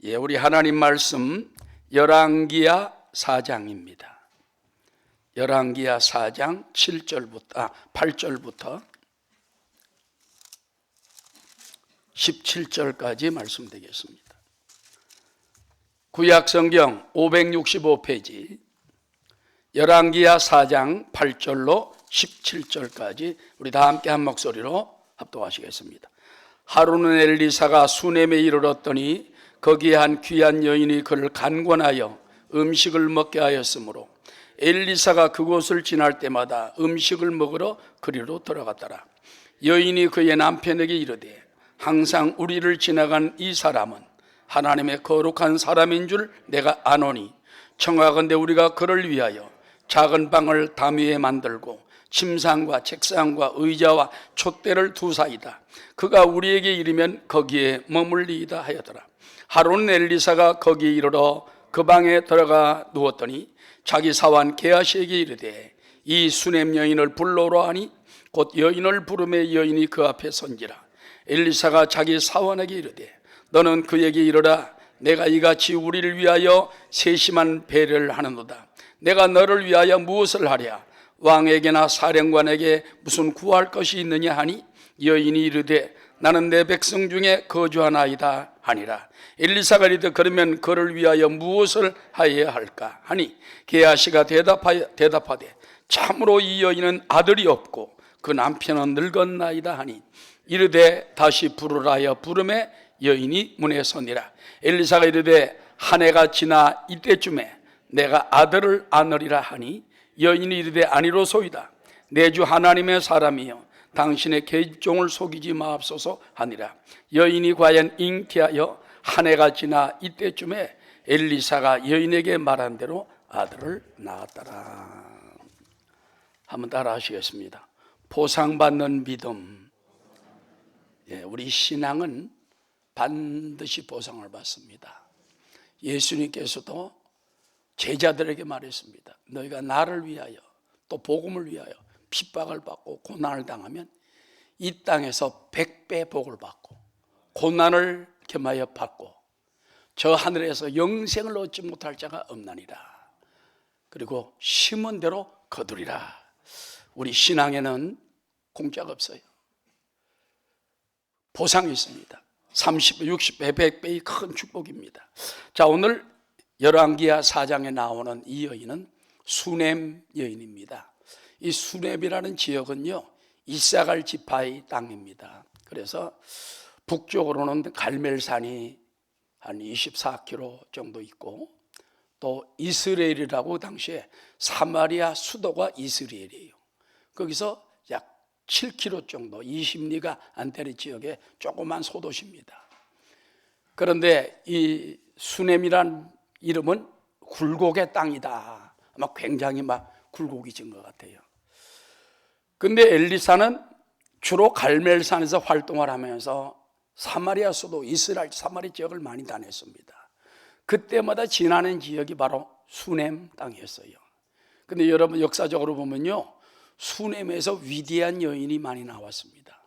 우리 하나님 말씀 열왕기야 4장입니다. 열왕기야 4장 8절부터 17절까지 말씀드리겠습니다. 구약성경 565페이지 열왕기야 4장 8절로 17절까지 우리 다 함께 한 목소리로 합독하시겠습니다. 하루는 엘리사가 수넴에 이르렀더니 거기에 한 귀한 여인이 그를 간권하여 음식을 먹게 하였으므로 엘리사가 그곳을 지날 때마다 음식을 먹으러 그리로 들어갔더라. 여인이 그의 남편에게 이르되 항상 우리를 지나간 이 사람은 하나님의 거룩한 사람인 줄 내가 아노니 청하건대 우리가 그를 위하여 작은 방을 담 위에 만들고 침상과 책상과 의자와 촛대를 두사이다. 그가 우리에게 이르면 거기에 머물리이다 하였더라. 하루는 엘리사가 거기에 이르러 그 방에 들어가 누웠더니 자기 사환 게하시에게 이르되 이 수넴 여인을 불러오라 하니 곧 여인을 부르매 여인이 그 앞에 선지라. 엘리사가 자기 사환에게 이르되 너는 그에게 이르라. 내가 이같이 우리를 위하여 세심한 배려를 하는도다. 내가 너를 위하여 무엇을 하랴? 왕에게나 사령관에게 무슨 구할 것이 있느냐 하니 여인이 이르되 나는 내 백성 중에 거주하나이다 하니라. 엘리사가 이르되 그러면 그를 위하여 무엇을 하여야 할까 하니 게하시가 대답하되 참으로 이 여인은 아들이 없고 그 남편은 늙었나이다 하니 이르되 다시 부르라 하여 부르매 여인이 문에 서니라. 엘리사가 이르되 한 해가 지나 이때쯤에 내가 아들을 안으리라 하니 여인이 이르되 아니로소이다. 내 주 하나님의 사람이여 당신의 계집종을 속이지 마옵소서 하니라. 여인이 과연 잉태하여 한 해가 지나 이때쯤에 엘리사가 여인에게 말한 대로 아들을 낳았더라. 한번 따라 하시겠습니다. 보상받는 믿음. 우리 신앙은 반드시 보상을 받습니다. 예수님께서도 제자들에게 말했습니다. 너희가 나를 위하여 또 복음을 위하여 핍박을 받고 고난을 당하면 이 땅에서 100배 복을 받고 고난을 겸하여 받고 저 하늘에서 영생을 얻지 못할 자가 없나니라. 그리고 심은 대로 거두리라. 우리 신앙에는 공짜가 없어요. 보상이 있습니다. 30배, 60배, 100배의 큰 축복입니다. 자, 오늘 열왕기야 4장에 나오는 이 여인은 수넴 여인입니다. 이 수넴이라는 지역은요 이사갈 지파의 땅입니다. 그래서 북쪽으로는 갈멜산이 한 24km 정도 있고 또 이스라엘이라고 당시에 사마리아 수도가 이스라엘이에요. 거기서 약 7km 정도 20리가 안 되는 지역의 조그만 소도시입니다. 그런데 이 수넴이란 이름은 굴곡의 땅이다. 아마 굉장히 막 굴곡이 진 것 같아요. 근데 엘리사는 주로 갈멜산에서 활동을 하면서 사마리아 수도 이스라엘 사마리 지역을 많이 다녔습니다. 그때마다 지나는 지역이 바로 수넴 땅이었어요. 근데 여러분 역사적으로 보면요 수넴에서 위대한 여인이 많이 나왔습니다.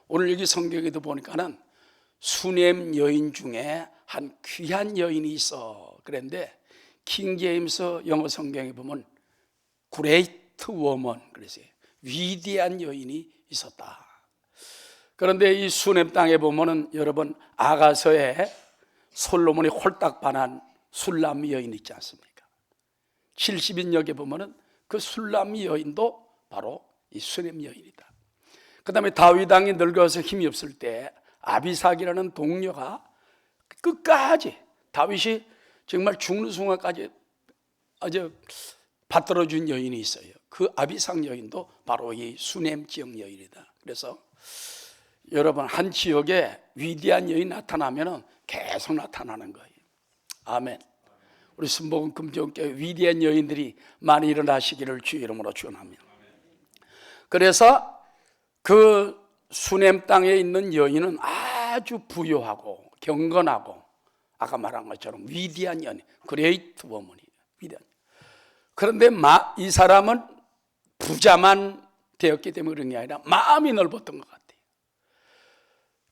오늘 여기 성경에도 보니까는 수넴 여인 중에 한 귀한 여인이 있어. 그런데 킹 제임스 영어 성경에 보면 Great Woman 그랬어요. 위대한 여인이 있었다. 그런데 이 수넴 땅에 보면은 여러분 아가서에 솔로몬이 홀딱 반한 술람 여인 있지 않습니까? 70인역에 보면은 그 술람 여인도 바로 이 수넴 여인이다. 그 다음에 다윗 왕이 늙어서 힘이 없을 때 아비삭이라는 동료가 끝까지 다윗이 정말 죽는 순간까지 아주 받들어준 여인이 있어요. 그 아비삭 여인도 바로 이 수넴 지역 여인이다. 그래서 여러분 한 지역에 위대한 여인이 나타나면 계속 나타나는 거예요. 아멘. 우리 순복음 금정교회 위대한 여인들이 많이 일어나시기를 주 이름으로 축원합니다. 그래서 그 수넴 땅에 있는 여인은 아주 부유하고 경건하고 아까 말한 것처럼 위대한 여인, 그레이트 워먼이에요. 위대한. 그런데 이 사람은 부자만 되었기 때문에 그런 게 아니라 마음이 넓었던 것 같아요.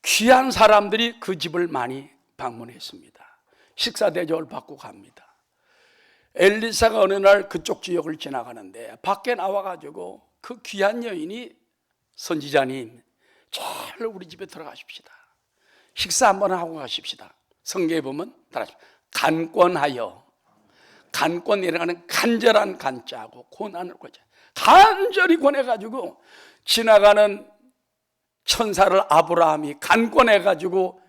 귀한 사람들이 그 집을 많이 방문했습니다. 식사 대접을 받고 갑니다. 엘리사가 어느 날 그쪽 지역을 지나가는데 밖에 나와가지고 그 귀한 여인이 선지자님, 잘 우리 집에 들어가십시다. 식사 한번 하고 가십시다. 성경에 보면 간권하여, 간권이라는 간절한 간자하고 고난을 고자 간절히 권해가지고 지나가는 천사를 아브라함이 간권해가지고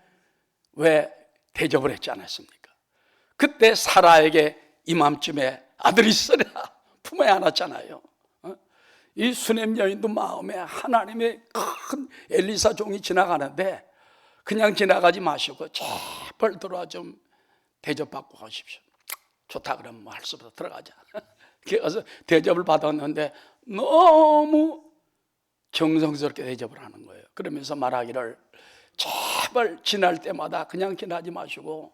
왜 대접을 했지 않았습니까? 그때 사라에게 이맘쯤에 아들이 있으랴 품에 안았잖아요. 이 수넴 여인도 마음에 하나님의 큰 엘리사 종이 지나가는데 그냥 지나가지 마시고 제발 들어와 좀 대접받고 가십시오. 좋다 그러면 뭐 할 수 없어 들어가자. 그래서 대접을 받았는데 너무 정성스럽게 대접을 하는 거예요. 그러면서 말하기를 제발 지날 때마다 그냥 지나지 마시고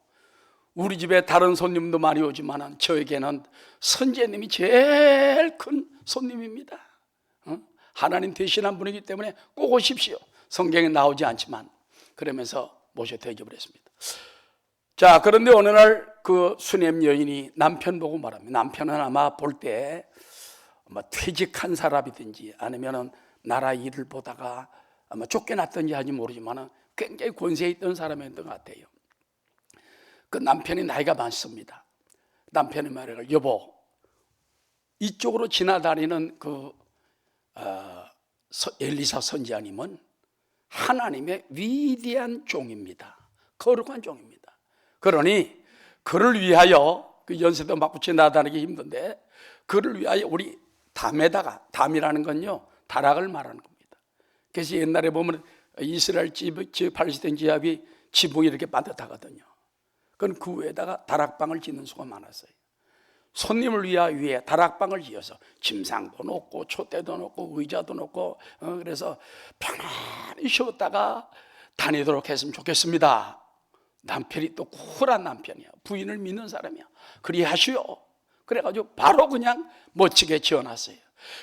우리 집에 다른 손님도 많이 오지만 저에게는 선지자님이 제일 큰 손님입니다. 하나님 대신한 분이기 때문에 꼭 오십시오. 성경에 나오지 않지만 그러면서 모셔 대접을 했습니다. 자, 그런데 어느 날 그 수넴 여인이 남편 보고 말합니다. 남편은 아마 볼 때 아마 퇴직한 사람이든지 아니면은 나라 일을 보다가 아마 쫓겨났든지 하지 모르지만 굉장히 권세에 있던 사람이었던 것 같아요. 그 남편이 나이가 많습니다. 남편이 말해요. 여보, 이쪽으로 지나다니는 그 엘리사 선지자님은 하나님의 위대한 종입니다. 거룩한 종입니다. 그러니 그를 위하여, 그 연세도 맞고 지나다니기 힘든데 그를 위하여 우리 담이라는 건요 다락을 말하는 겁니다. 그래서 옛날에 보면 이스라엘 팔레스타인 지압이 지붕이 이렇게 반듯하거든요. 그건 그 위에다가 다락방을 짓는 수가 많았어요. 손님을 위해 다락방을 지어서 침상도 놓고 촛대도 놓고 의자도 놓고 그래서 편안히 쉬었다가 다니도록 했으면 좋겠습니다. 남편이 또 쿨한 남편이야. 부인을 믿는 사람이야. 그리하시오. 그래가지고 바로 그냥 멋지게 지어놨어요.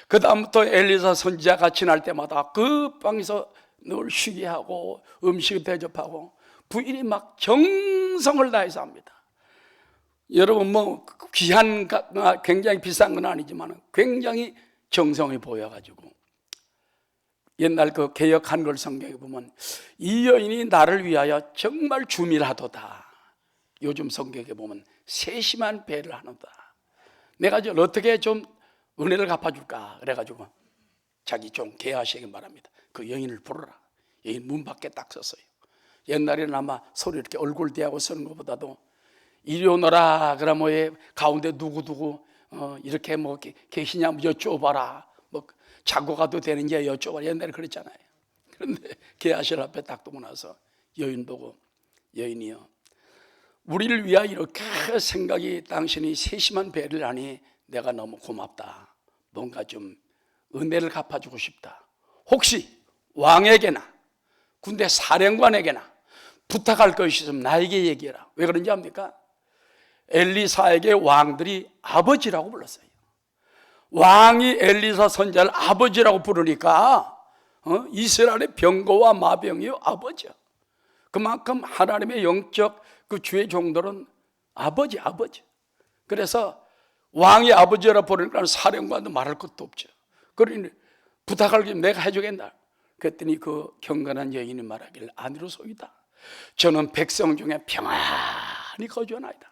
그 다음부터 엘리사 선지자가 지날 때마다 그 방에서 늘 쉬게 하고 음식을 대접하고 부인이 막 정성을 다해서 합니다. 여러분 뭐 귀한 굉장히 비싼 건 아니지만 굉장히 정성이 보여가지고 옛날 그 개역 한글 성경에 보면 이 여인이 나를 위하여 정말 주밀하도다. 요즘 성경에 보면 세심한 배를 하는다. 내가 어떻게 좀 은혜를 갚아줄까 그래가지고 자기 좀 계하시기 바랍니다. 그 여인을 부르라. 여인 문 밖에 딱 섰어요. 옛날에는 아마 소리 이렇게 얼굴 대하고 서는 것보다도 이리 오너라 그러면 가운데 누구 이렇게 뭐 계시냐 여쭤봐라. 뭐 자고 가도 되는지 여쭤봐라. 옛날에 그랬잖아요. 그런데 계하실 앞에 딱 두고 나서 여인 보고 여인이요, 우리를 위하여 이렇게 생각이 당신이 세심한 배를 하니 내가 너무 고맙다. 뭔가 좀 은혜를 갚아주고 싶다. 혹시 왕에게나 군대 사령관에게나 부탁할 것이 있으면 나에게 얘기해라. 왜 그런지 압니까? 엘리사에게 왕들이 아버지라고 불렀어요. 왕이 엘리사 선지자를 아버지라고 부르니까 이스라엘의 병거와 마병이요 아버지야. 그만큼 하나님의 영적 그 주의 종들은 아버지. 그래서 왕이 아버지라고 부르니까 사령관도 말할 것도 없죠. 그러니 부탁할 게 내가 해주겠다. 그랬더니 그 경건한 여인이 말하기를 아니로소이다. 저는 백성 중에 평안히 거주하나이다.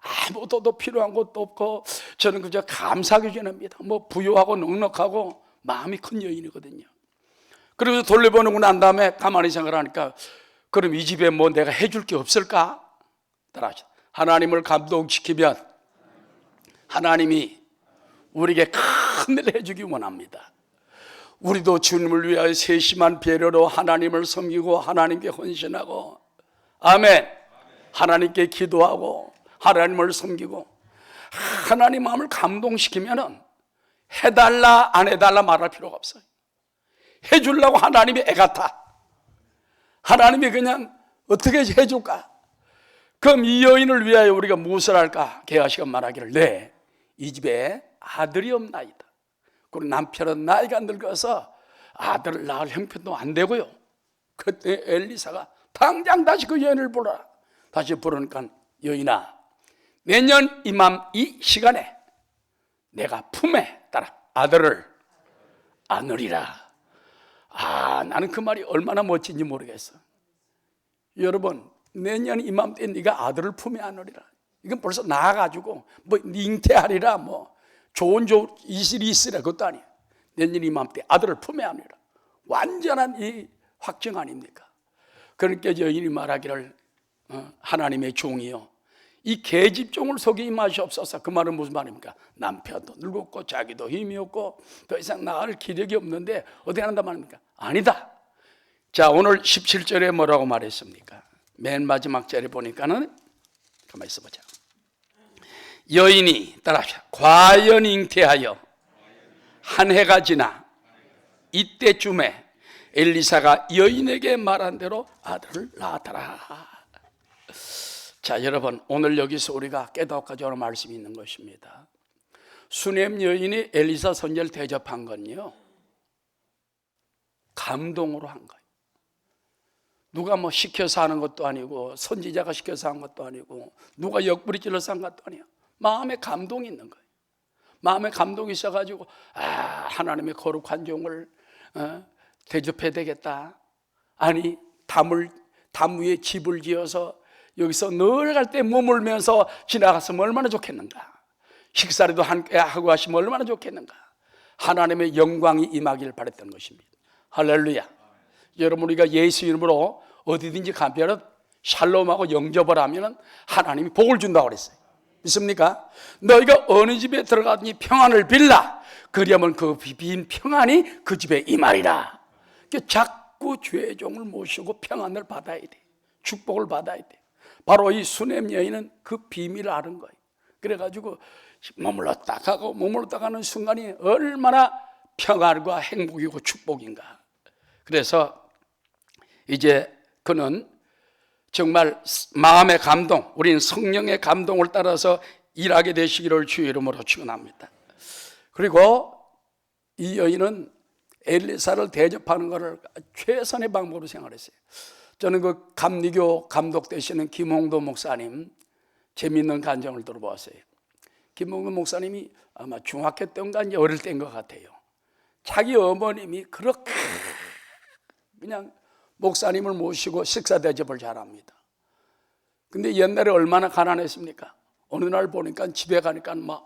아무것도 필요한 것도 없고 저는 그저 감사하게 지냅니다. 뭐 부유하고 넉넉하고 마음이 큰 여인이거든요. 그래서 돌려보내고 난 다음에 가만히 생각하니까 그럼 이 집에 뭐 내가 해줄 게 없을까? 따라하시죠. 하나님을 감동시키면 하나님이 우리에게 큰 일을 해주기 원합니다. 우리도 주님을 위하여 세심한 배려로 하나님을 섬기고 하나님께 헌신하고 아멘. 하나님께 기도하고 하나님을 섬기고 하나님 마음을 감동시키면 해달라 안 해달라 말할 필요가 없어요. 해주려고 하나님이 애같아. 하나님이 그냥 어떻게 해줄까? 그럼 이 여인을 위하여 우리가 무엇을 할까? 게하시가 말하기를 네, 이 집에 아들이 없나이다. 그리고 남편은 나이가 늙어서 아들을 낳을 형편도 안 되고요. 그때 엘리사가 당장 다시 그 여인을 불러라. 다시 부르니까 여인아, 내년 이맘 이 시간에 내가 품에 따라 아들을 안으리라. 나는 그 말이 얼마나 멋진지 모르겠어. 여러분, 내년 이맘때 네가 아들을 품에 안으리라. 이건 벌써 나아가지고 뭐 잉태하리라, 뭐 좋은 이슬이 있으라, 그것도 아니에요. 내년 이맘때 아들을 품에 안으리라. 완전한 이 확증 아닙니까? 그러니까 여인이 말하기를 하나님의 종이요, 이 계집종을 속이지 마시옵소서. 그 말은 무슨 말입니까? 남편도 늙었고 자기도 힘이 없고 더 이상 나갈 기력이 없는데 어떻게 한단 말입니까? 아니다. 자, 오늘 17절에 뭐라고 말했습니까? 맨 마지막 절에 보니까는 가만히 있어보자. 여인이 따라합시다. 과연 잉태하여 한 해가 지나 이때쯤에 엘리사가 여인에게 말한 대로 아들을 낳았더라. 자, 여러분, 오늘 여기서 우리가 깨닫고자 하는 말씀이 있는 것입니다. 수넴 여인이 엘리사 선지자를 대접한 건요, 감동으로 한 거예요. 누가 뭐 시켜서 하는 것도 아니고, 선지자가 시켜서 한 것도 아니고, 누가 역부리질러서 한 것도 아니에요. 마음에 감동이 있는 거예요. 마음에 감동이 있어가지고 하나님의 거룩한 종을 대접해야 되겠다. 아니, 담 위에 집을 지어서 여기서 늘 갈 때 머물면서 지나갔으면 얼마나 좋겠는가. 식사라도 함께 하고 하시면 얼마나 좋겠는가. 하나님의 영광이 임하기를 바랬던 것입니다. 할렐루야. 여러분, 우리가 예수 이름으로 어디든지 가면 샬롬하고 영접을 하면 하나님이 복을 준다고 그랬어요. 믿습니까? 너희가 어느 집에 들어가더니 평안을 빌라. 그리하면 그 빈 평안이 그 집에 임하리라. 자꾸 주의 종을 모시고 평안을 받아야 돼. 축복을 받아야 돼. 바로 이 수넴 여인은 그 비밀을 아는 거예요. 그래가지고 머물렀다 가고 머물렀다 가는 순간이 얼마나 평안과 행복이고 축복인가. 그래서 이제 그는 정말 마음의 감동, 우리는 성령의 감동을 따라서 일하게 되시기를 주의 이름으로 축원합니다. 그리고 이 여인은 엘리사를 대접하는 것을 최선의 방법으로 생각했어요. 저는 그 감리교 감독 되시는 김홍도 목사님 재미있는 간증을 들어보았어요. 김홍도 목사님이 아마 중학교 때인가 이제 어릴 때인 것 같아요. 자기 어머님이 그렇게 그냥 목사님을 모시고 식사 대접을 잘합니다. 근데 옛날에 얼마나 가난했습니까? 어느 날 보니까 집에 가니까 막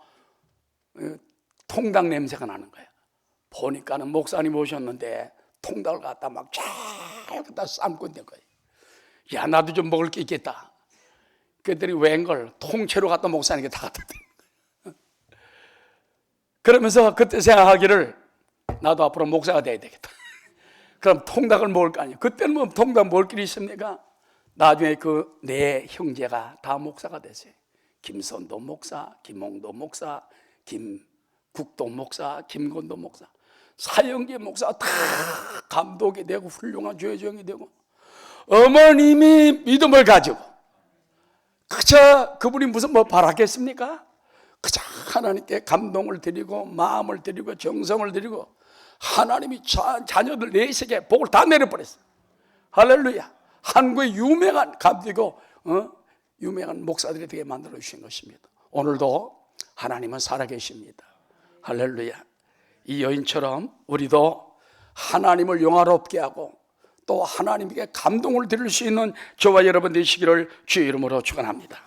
통닭 냄새가 나는 거예요. 보니까는 목사님 오셨는데 통닭을 갖다 막 잘 갖다 삶고 있는 거예요. 야, 나도 좀 먹을 게 있겠다. 그랬더니 웬걸 통째로 갖다 목사님께 다 갖다 드린 거예요. 그러면서 그때 생각하기를 나도 앞으로 목사가 돼야 되겠다. 그럼 통닭을 먹을 거 아니에요. 그때는 뭐 통닭 먹을 길이 있습니까? 나중에 그 내 형제가 다 목사가 됐어요. 김선도 목사, 김홍도 목사, 김국도 목사, 김건도 목사, 사형제 목사 다 감독이 되고 훌륭한 주의종이 되고, 어머님이 믿음을 가지고 그저 그분이 무슨 뭐 바랐겠습니까? 그저 하나님께 감동을 드리고 마음을 드리고 정성을 드리고 하나님이 자녀들 넷에게 복을 다 내려버렸어요. 할렐루야. 한국의 유명한 감독이고 유명한 목사들이 되게 만들어 주신 것입니다. 오늘도 하나님은 살아계십니다. 할렐루야. 이 여인처럼 우리도 하나님을 영화롭게 하고 또 하나님께 감동을 드릴 수 있는 저와 여러분 되시기를 주의 이름으로 축원합니다.